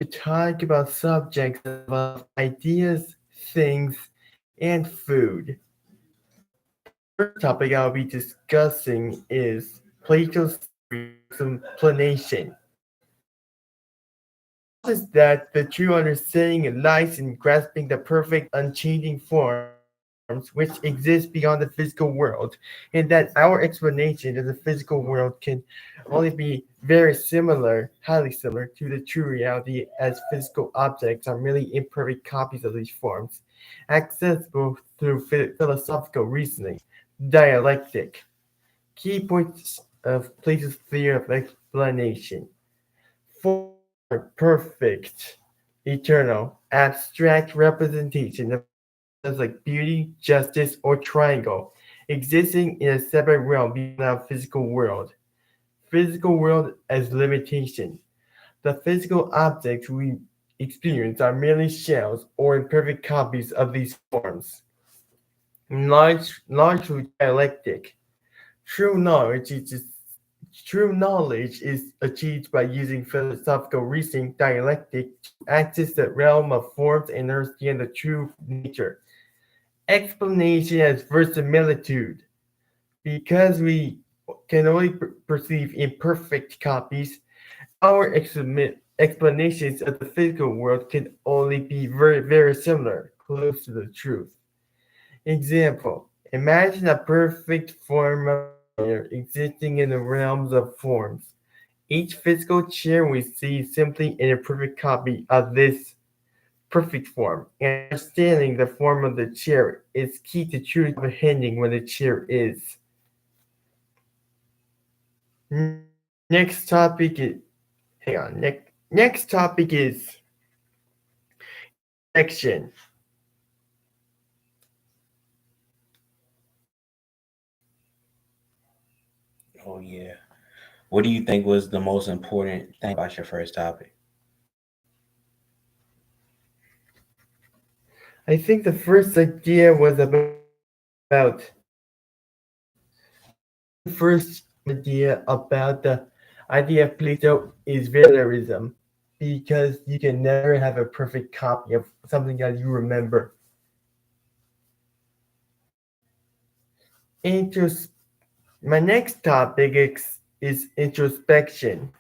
talk about subjects that involve ideas, things, and food. First topic I'll be discussing is Plato's theory of explanation. It posits that the true understanding lies in grasping the perfect, unchanging forms which exist beyond the physical world, and that our explanation of the physical world can only be very similar, highly similar to the true reality, as physical objects are merely imperfect copies of these forms, accessible through philosophical reasoning, dialectic. Key points of Plato's theory of explanation. Forms are perfect, eternal, abstract representation of concepts like beauty, justice, or triangle, existing in a separate realm beyond our physical world. Physical world as limitation. The physical objects we experience are merely shells or imperfect copies of these forms. Largely dialectic. True knowledge is True knowledge is achieved by using philosophical reasoning dialectic to access the realm of forms and understand the true nature. Explanation as verisimilitude. Because we can only perceive imperfect copies, our explanations of the physical world can only be very similar, close to the truth. Example: imagine a perfect form of chair existing in the realms of forms. Each physical chair we see is simply an imperfect copy of this perfect form, and understanding the form of the chair is key to truly comprehending what the chair is. Next topic is hang on. Next topic is introspection. Oh yeah. What do you think was the most important thing about your first topic? I think the first idea was about first idea about the idea of Plato is verilism, because you can never have a perfect copy of something that you remember. Intros- My next topic is introspection,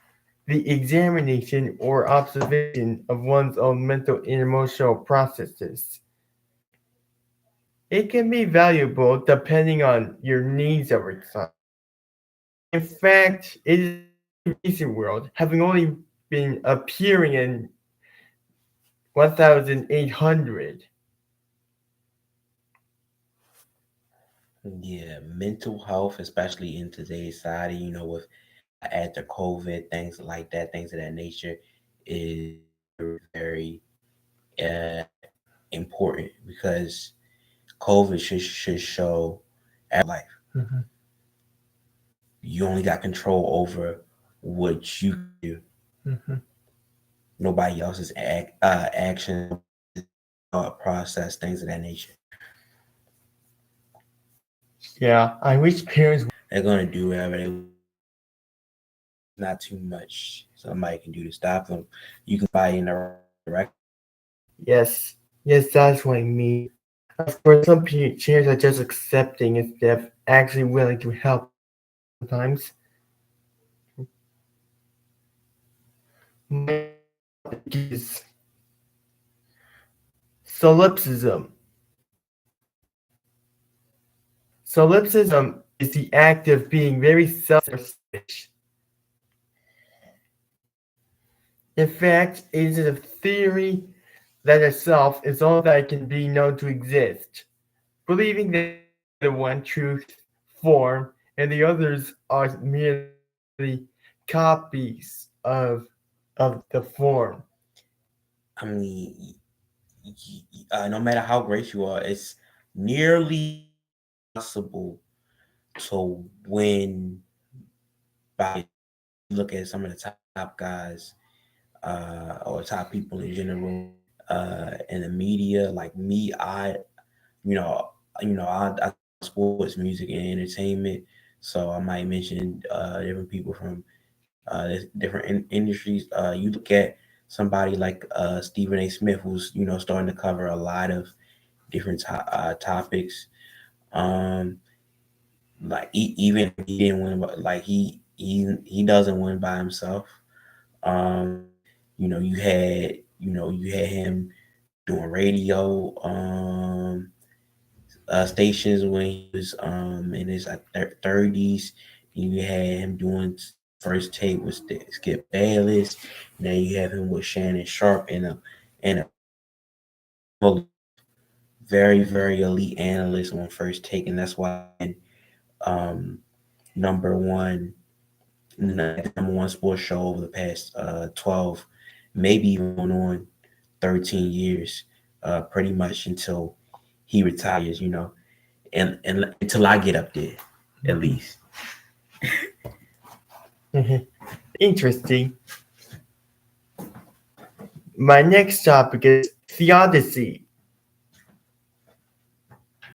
the examination or observation of one's own mental and emotional processes. It can be valuable depending on your needs over time. In fact, it is a recent world, having only been appearing in 1800. Yeah, mental health, especially in today's society, with after COVID, things like that, things of that nature, is very uh, important because COVID should show life. Mhm, You only got control over what you do. mhm. Nobody else's actions, thought process, things of that nature. Yeah, I wish parents. They're gonna do whatever they not too much somebody can do to stop them. You can buy in the right direction. Yes, yes, that's what I mean. Of course, some parents are just accepting instead of actually willing to help sometimes. My next topic is solipsism. Solipsism is the act of being very selfish. In fact, it is a theory that a self is all that can be known to exist, believing that you are the one truth form and the others are merely copies of the form. I mean, no matter how great you are, it's nearly possible to win by look at some of the top guys or top people in general in the media. Like me, you know, I sports, music, and entertainment. So I might mention different people from different industries. You look at somebody like Stephen A. Smith, who's starting to cover a lot of different topics. Um, like even if he didn't win, like he doesn't win by himself. Um, you had him doing radio stations when he was in his 30s. You had him doing first tape with Skip Bayless. Now you have him with Shannon Sharp and a very elite analyst on first take, and that's why um number one number one sports show over the past 12, maybe even going on 13 years, pretty much until he retires, and until I get up there, at least. Interesting. My next topic is theodicy.